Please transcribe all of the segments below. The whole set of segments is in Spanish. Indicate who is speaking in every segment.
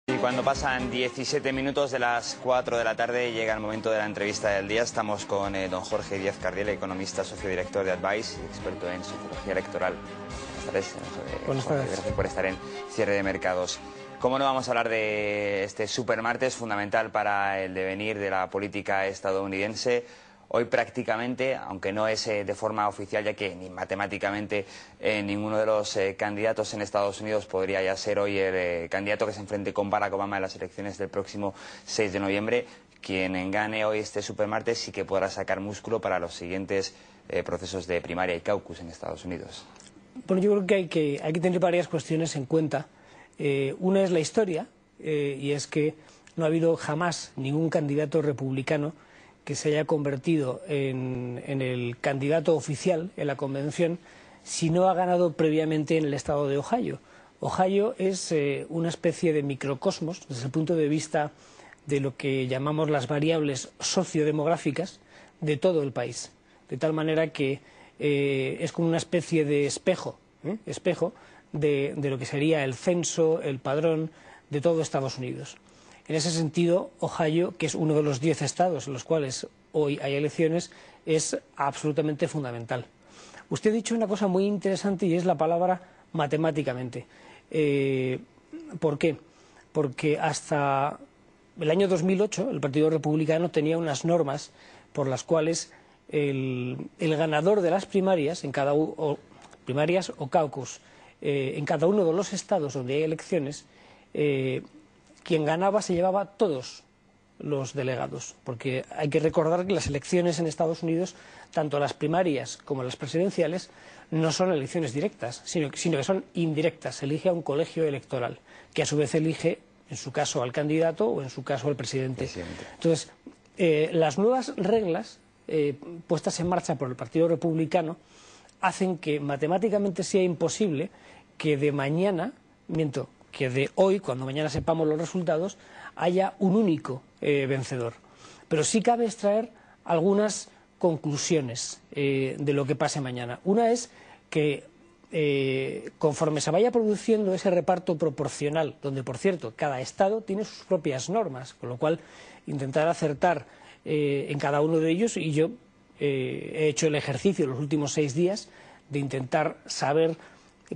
Speaker 1: Y cuando pasan 17 minutos de las 4 de la tarde llega el momento de la entrevista del día. Estamos con don Jorge Díaz Cardiel, economista, socio director de Advice y experto en sociología electoral. Buenas tardes,
Speaker 2: Buenas
Speaker 1: Jorge,
Speaker 2: tardes.
Speaker 1: gracias por estar en Cierre de Mercados. ¿Cómo no vamos a hablar de este supermartes fundamental para el devenir de la política estadounidense? Hoy prácticamente, aunque no es de forma oficial, ya que ni matemáticamente ninguno de los candidatos en Estados Unidos podría ya ser hoy el candidato que se enfrente con Barack Obama en las elecciones del próximo 6 de noviembre. Quien gane hoy este supermartes sí que podrá sacar músculo para los siguientes procesos de primaria y caucus en Estados Unidos.
Speaker 2: Bueno, yo creo que hay que tener varias cuestiones en cuenta. Una es la historia, y es que no ha habido jamás ningún candidato republicano que se haya convertido en el candidato oficial en la convención si no ha ganado previamente en el estado de Ohio. Ohio es una especie de microcosmos desde el punto de vista de lo que llamamos las variables sociodemográficas de todo el país, de tal manera que es como una especie de espejo de lo que sería el censo, el padrón de todo Estados Unidos. En ese sentido, Ohio, que es uno de los 10 estados en los cuales hoy hay elecciones, es absolutamente fundamental. Usted ha dicho una cosa muy interesante y es la palabra matemáticamente. ¿Por qué? Porque hasta el año 2008 el Partido Republicano tenía unas normas por las cuales el ganador de las primarias, primarias o caucus, en cada uno de los estados donde hay elecciones, quien ganaba se llevaba todos los delegados, porque hay que recordar que las elecciones en Estados Unidos, tanto las primarias como las presidenciales, no son elecciones directas, sino que son indirectas. Se elige a un colegio electoral, que a su vez elige, en su caso, al candidato o en su caso al presidente. Entonces, las nuevas reglas puestas en marcha por el Partido Republicano hacen que matemáticamente sea imposible que de mañana, que de hoy, cuando mañana sepamos los resultados, haya un único vencedor. Pero sí cabe extraer algunas conclusiones de lo que pase mañana. Una es que conforme se vaya produciendo ese reparto proporcional, donde, por cierto, cada estado tiene sus propias normas, con lo cual intentar acertar en cada uno de ellos, y yo he hecho el ejercicio en los últimos 6 días de intentar saber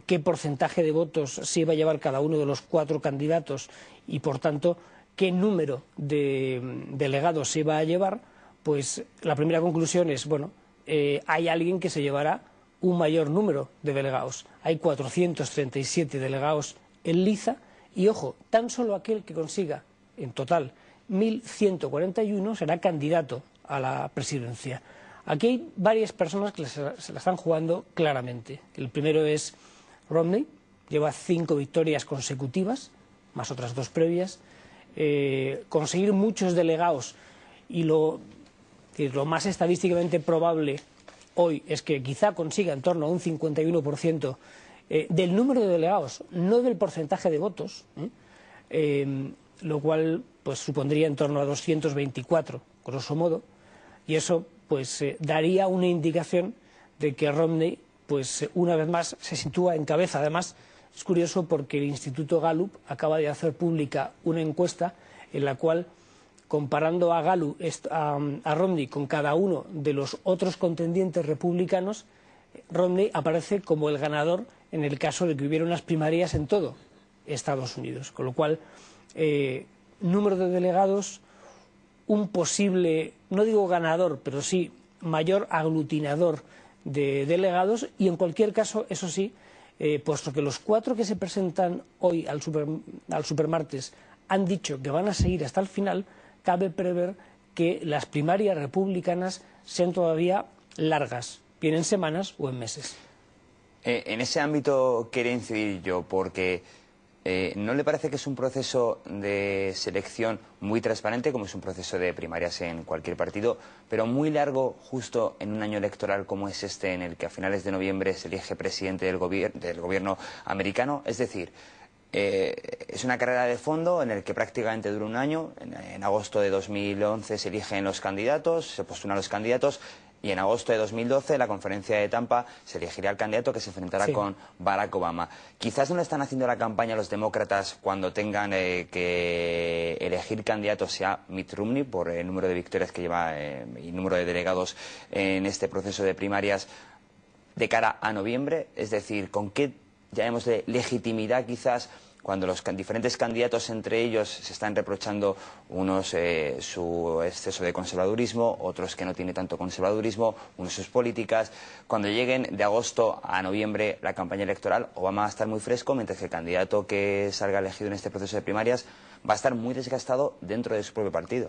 Speaker 2: qué porcentaje de votos se iba a llevar cada uno de los 4 candidatos y, por tanto, qué número de delegados se iba a llevar. Pues la primera conclusión es, bueno, hay alguien que se llevará un mayor número de delegados. Hay 437 delegados en liza y, ojo, tan solo aquel que consiga, en total, 1.141 será candidato a la presidencia. Aquí hay varias personas que se la están jugando claramente. El primero es Romney, lleva 5 victorias consecutivas, más otras 2 previas. Conseguir muchos delegados, y lo más estadísticamente probable hoy es que quizá consiga en torno a un 51% del número de delegados, no del porcentaje de votos, lo cual pues supondría en torno a 224, grosso modo, y eso pues daría una indicación de que Romney, pues una vez más, se sitúa en cabeza. Además, es curioso porque el Instituto Gallup acaba de hacer pública una encuesta en la cual, comparando a Romney con cada uno de los otros contendientes republicanos, Romney aparece como el ganador en el caso de que hubiera unas primarias en todo Estados Unidos. Con lo cual, número de delegados, un posible, no digo ganador, pero sí mayor aglutinador de delegados, y en cualquier caso, eso sí, puesto que los 4 que se presentan hoy al supermartes han dicho que van a seguir hasta el final, cabe prever que las primarias republicanas sean todavía largas, bien en semanas o en meses.
Speaker 1: En ese ámbito quería incidir yo, porque ¿no le parece que es un proceso de selección muy transparente, como es un proceso de primarias en cualquier partido, pero muy largo justo en un año electoral como es este, en el que a finales de noviembre se elige presidente del gobierno americano? Es decir, es una carrera de fondo en el que prácticamente dura un año. En agosto de 2011 se eligen los candidatos, se postulan los candidatos. Y en agosto de 2012, en la conferencia de Tampa, se elegirá el candidato que se enfrentará con Barack Obama. Quizás no le están haciendo la campaña a los demócratas cuando tengan que elegir candidato sea Mitt Romney, por el número de victorias que lleva y número de delegados en este proceso de primarias de cara a noviembre. Es decir, ¿con qué, llamemos de legitimidad quizás, cuando los diferentes candidatos entre ellos se están reprochando unos su exceso de conservadurismo, otros que no tiene tanto conservadurismo, unos sus políticas? Cuando lleguen de agosto a noviembre la campaña electoral, Obama va a estar muy fresco, mientras que el candidato que salga elegido en este proceso de primarias va a estar muy desgastado dentro de su propio partido.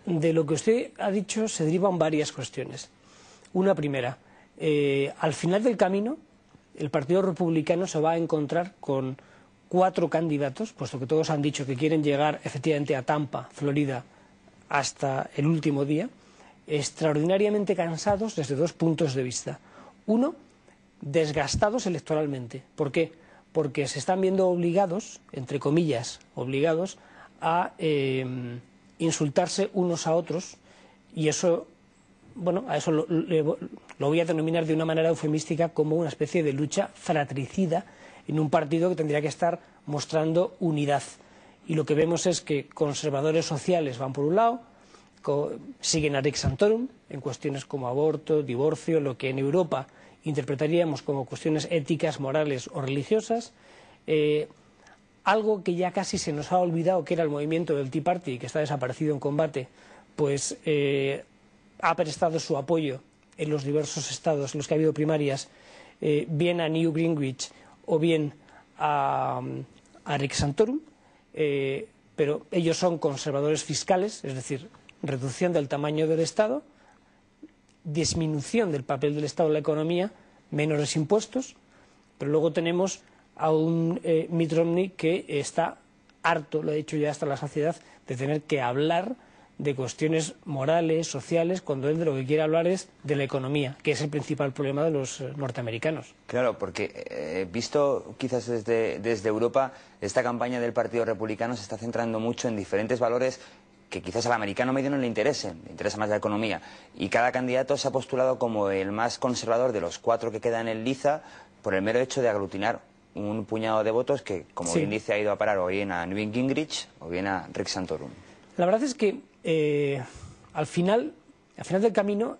Speaker 2: De lo que usted ha dicho se derivan varias cuestiones. Una primera, al final del camino, el Partido Republicano se va a encontrar con 4 candidatos, puesto que todos han dicho que quieren llegar efectivamente a Tampa, Florida, hasta el último día, extraordinariamente cansados desde 2 puntos de vista. Uno, desgastados electoralmente. ¿Por qué? Porque se están viendo obligados, entre comillas, obligados a insultarse unos a otros, y eso, bueno, a eso lo voy a denominar de una manera eufemística como una especie de lucha fratricida en un partido que tendría que estar mostrando unidad. Y lo que vemos es que conservadores sociales van por un lado, siguen a Rick Santorum en cuestiones como aborto, divorcio, lo que en Europa interpretaríamos como cuestiones éticas, morales o religiosas, algo que ya casi se nos ha olvidado, que era el movimiento del Tea Party, que está desaparecido en combate, pues ha prestado su apoyo en los diversos estados en los que ha habido primarias, bien a Newt Gingrich o bien a Rick Santorum, pero ellos son conservadores fiscales, es decir, reducción del tamaño del Estado, disminución del papel del Estado en la economía, menores impuestos, pero luego tenemos a un Mitt Romney que está harto, lo ha dicho ya hasta la saciedad, de tener que hablar de cuestiones morales, sociales, cuando él de lo que quiere hablar es de la economía, que es el principal problema de los norteamericanos.
Speaker 1: Claro, porque visto quizás desde Europa, esta campaña del Partido Republicano se está centrando mucho en diferentes valores que quizás al americano medio no le interesen, le interesa más la economía. Y cada candidato se ha postulado como el más conservador de los 4 que quedan en liza por el mero hecho de aglutinar un puñado de votos que, como bien dice, ha ido a parar o bien a Newt Gingrich o bien a Rick Santorum.
Speaker 2: La verdad es que al final del camino,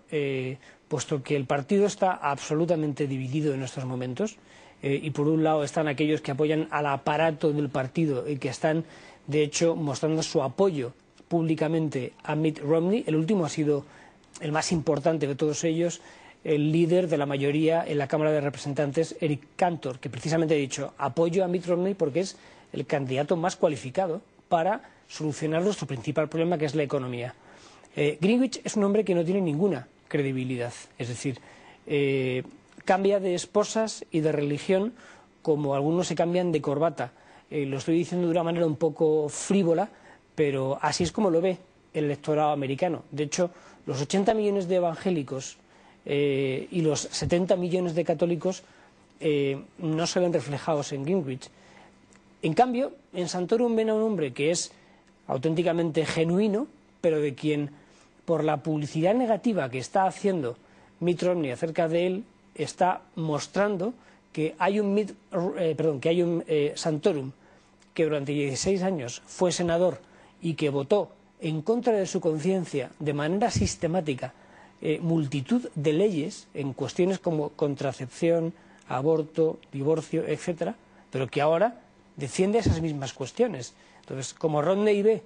Speaker 2: puesto que el partido está absolutamente dividido en estos momentos, y por un lado están aquellos que apoyan al aparato del partido y que están, de hecho, mostrando su apoyo públicamente a Mitt Romney. El último ha sido el más importante de todos ellos, el líder de la mayoría en la Cámara de Representantes, Eric Cantor, que precisamente ha dicho apoyo a Mitt Romney porque es el candidato más cualificado para solucionar nuestro principal problema, que es la economía. Gingrich es un hombre que no tiene ninguna credibilidad, es decir, cambia de esposas y de religión como algunos se cambian de corbata. Lo estoy diciendo de una manera un poco frívola, pero así es como lo ve el electorado americano. De hecho, los 80 millones de evangélicos y los 70 millones de católicos no se ven reflejados en Gingrich. En cambio, en Santorum ven a un hombre que es auténticamente genuino, pero de quien, por la publicidad negativa que está haciendo Mitt Romney acerca de él, está mostrando que hay un Santorum que durante 16 años fue senador y que votó en contra de su conciencia de manera sistemática multitud de leyes en cuestiones como contracepción, aborto, divorcio, etcétera, pero que ahora defiende esas mismas cuestiones. Entonces, como Romney ve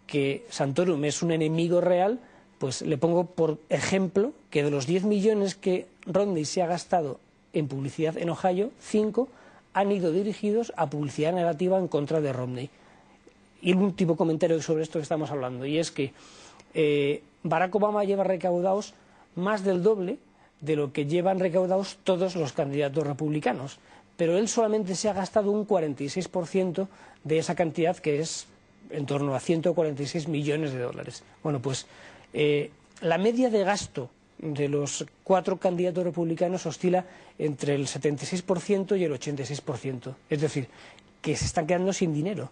Speaker 2: que Santorum es un enemigo real, pues le pongo por ejemplo que de los 10 millones que Romney se ha gastado en publicidad en Ohio, 5 han ido dirigidos a publicidad negativa en contra de Romney. Y el último comentario sobre esto que estamos hablando, y es que Barack Obama lleva recaudados más del doble de lo que llevan recaudados todos los candidatos republicanos, pero él solamente se ha gastado un 46% de esa cantidad, que es en torno a 146 millones de dólares. Bueno, pues la media de gasto de los 4 candidatos republicanos oscila entre el 76% y el 86%. Es decir, que se están quedando sin dinero.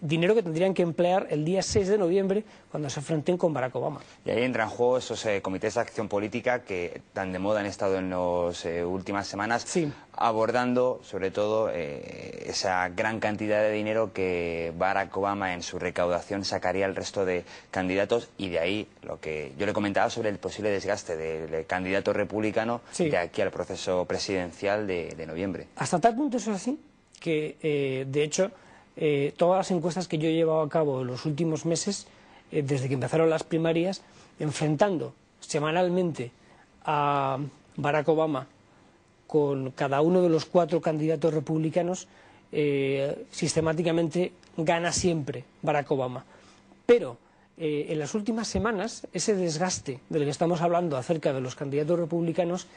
Speaker 2: dinero que tendrían que emplear el día 6 de noviembre cuando se enfrenten con Barack Obama.
Speaker 1: Y ahí entran en juego esos comités de acción política que tan de moda han estado en las últimas semanas,
Speaker 2: sí,
Speaker 1: abordando sobre todo esa gran cantidad de dinero que Barack Obama en su recaudación sacaría al resto de candidatos, y de ahí lo que yo le comentaba sobre el posible desgaste del candidato republicano, sí, de aquí al proceso presidencial de noviembre.
Speaker 2: Hasta tal punto es así que, de hecho, todas las encuestas que yo he llevado a cabo en los últimos meses, desde que empezaron las primarias, enfrentando semanalmente a Barack Obama con cada uno de los 4 candidatos republicanos, sistemáticamente gana siempre Barack Obama. Pero en las últimas semanas ese desgaste del que estamos hablando acerca de los candidatos republicanos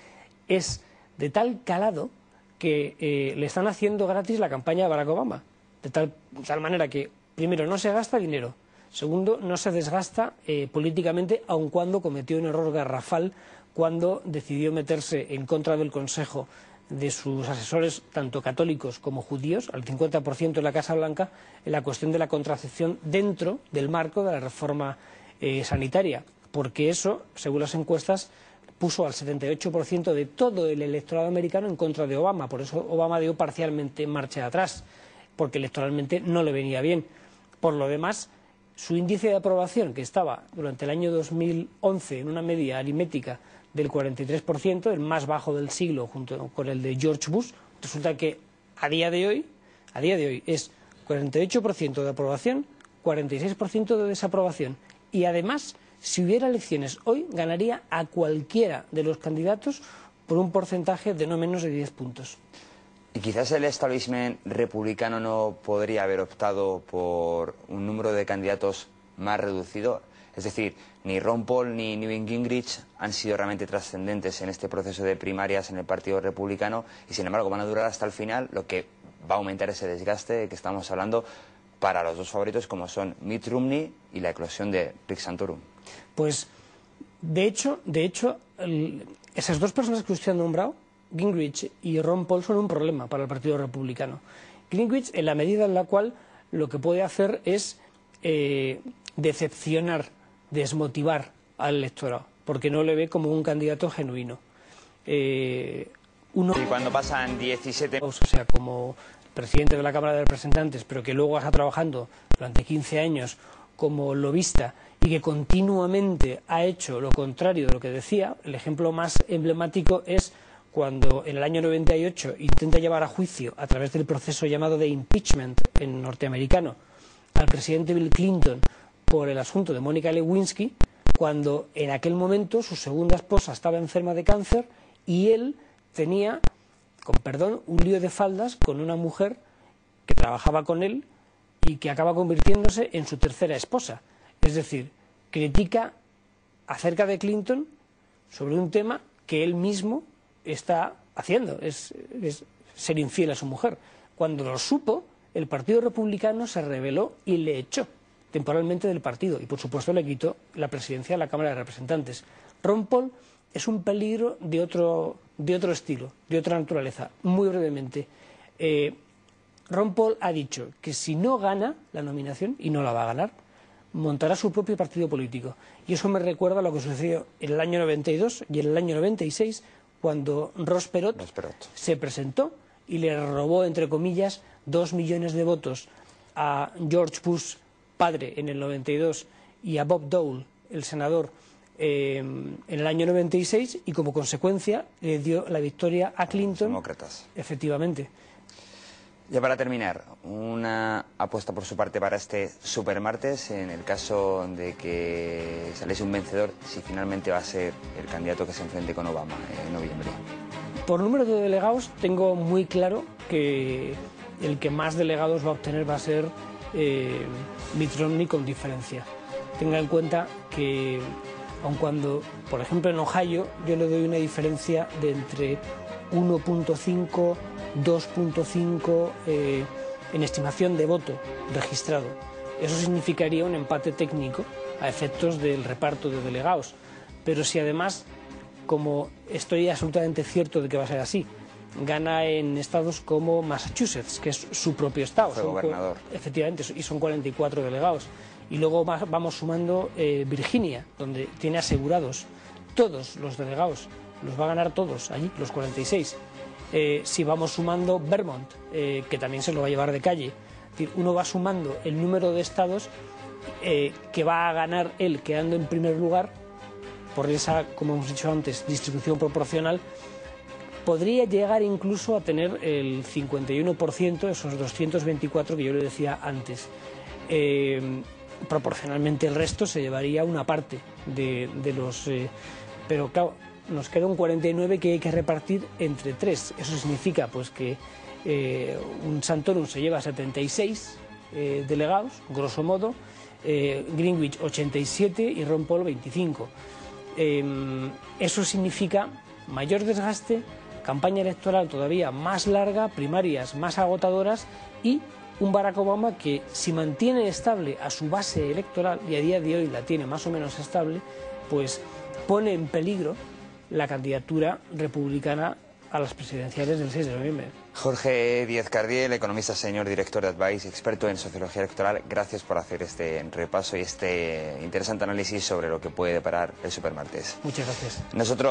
Speaker 2: es de tal calado que le están haciendo gratis la campaña de Barack Obama. De tal manera que, primero, no se gasta dinero, segundo, no se desgasta políticamente, aun cuando cometió un error garrafal cuando decidió meterse en contra del Consejo de sus asesores, tanto católicos como judíos, al 50% de la Casa Blanca, en la cuestión de la contracepción dentro del marco de la reforma sanitaria, porque eso, según las encuestas, puso al 78% de todo el electorado americano en contra de Obama. Por eso Obama dio parcialmente marcha atrás, porque electoralmente no le venía bien. Por lo demás, su índice de aprobación, que estaba durante el año 2011 en una media aritmética del 43%, el más bajo del siglo junto con el de George Bush, resulta que a día de hoy es 48% de aprobación, 46% de desaprobación. Y además, si hubiera elecciones hoy, ganaría a cualquiera de los candidatos por un porcentaje de no menos de 10 puntos.
Speaker 1: Y quizás el establishment republicano no podría haber optado por un número de candidatos más reducido. Es decir, ni Ron Paul ni Newt Gingrich han sido realmente trascendentes en este proceso de primarias en el Partido Republicano, y sin embargo van a durar hasta el final, lo que va a aumentar ese desgaste que estamos hablando para los dos favoritos, como son Mitt Romney y la eclosión de Rick Santorum.
Speaker 2: Pues, de hecho, esas dos personas que usted ha nombrado, Gingrich y Ron Paul, son un problema para el Partido Republicano. Gingrich, en la medida en la cual lo que puede hacer es decepcionar, desmotivar al electorado, porque no le ve como un candidato genuino.
Speaker 1: Y cuando pasan 17...
Speaker 2: O sea, como presidente de la Cámara de Representantes, pero que luego está trabajando durante 15 años como lobista y que continuamente ha hecho lo contrario de lo que decía, el ejemplo más emblemático es cuando en el año 98 intenta llevar a juicio, a través del proceso llamado de impeachment en norteamericano, al presidente Bill Clinton por el asunto de Mónica Lewinsky, cuando en aquel momento su segunda esposa estaba enferma de cáncer y él tenía, con perdón, un lío de faldas con una mujer que trabajaba con él y que acaba convirtiéndose en su tercera esposa. Es decir, critica acerca de Clinton sobre un tema que él mismo está haciendo, es ser infiel a su mujer. Cuando lo supo, el Partido Republicano se rebeló y le echó temporalmente del partido y, por supuesto, le quitó la presidencia de la Cámara de Representantes. Ron Paul es un peligro de otro estilo, de otra naturaleza. Muy brevemente, Ron Paul ha dicho que si no gana la nominación, y no la va a ganar, montará su propio partido político. Y eso me recuerda a lo que sucedió en el año 92 y en el año 96, cuando Ross Perot se presentó y le robó, entre comillas, 2 millones de votos a George Bush padre en el 92 y a Bob Dole, el senador, en el año 96, y como consecuencia le dio la victoria a Clinton.
Speaker 1: Demócratas.
Speaker 2: Efectivamente.
Speaker 1: Ya para terminar, una apuesta por su parte para este supermartes, en el caso de que saliese un vencedor, si finalmente va a ser el candidato que se enfrente con Obama en noviembre.
Speaker 2: Por número de delegados tengo muy claro que el que más delegados va a obtener va a ser Mitt Romney, con diferencia. Tenga en cuenta que, aun cuando, por ejemplo, en Ohio yo le doy una diferencia de entre 1.5, 2.5 en estimación de voto registrado. Eso significaría un empate técnico a efectos del reparto de delegados. Pero si además, como estoy absolutamente cierto de que va a ser así, gana en estados como Massachusetts, que es su propio estado.
Speaker 1: Fue gobernador.
Speaker 2: Efectivamente, y son 44 delegados. Y luego vamos sumando Virginia, donde tiene asegurados todos los delegados, los va a ganar todos allí, los 46. Si vamos sumando Vermont, que también se lo va a llevar de calle, es decir, uno va sumando el número de estados que va a ganar él quedando en primer lugar, por esa, como hemos dicho antes, distribución proporcional, podría llegar incluso a tener el 51%, esos 224 que yo le decía antes. Proporcionalmente el resto se llevaría una parte de los... pero claro, nos queda un 49 que hay que repartir entre tres. Eso significa pues que un Santorum se lleva 76 delegados, grosso modo, Greenwich 87 y Ron Paul 25. Eso significa mayor desgaste, campaña electoral todavía más larga, primarias más agotadoras y un Barack Obama que, si mantiene estable a su base electoral, y a día de hoy la tiene más o menos estable, pues pone en peligro la candidatura republicana a las presidenciales del 6 de noviembre.
Speaker 1: Jorge Díez-Cardiel, economista senior, director de Advice, experto en sociología electoral, gracias por hacer este repaso y este interesante análisis sobre lo que puede deparar el supermartes.
Speaker 2: Muchas gracias.
Speaker 1: Nosotros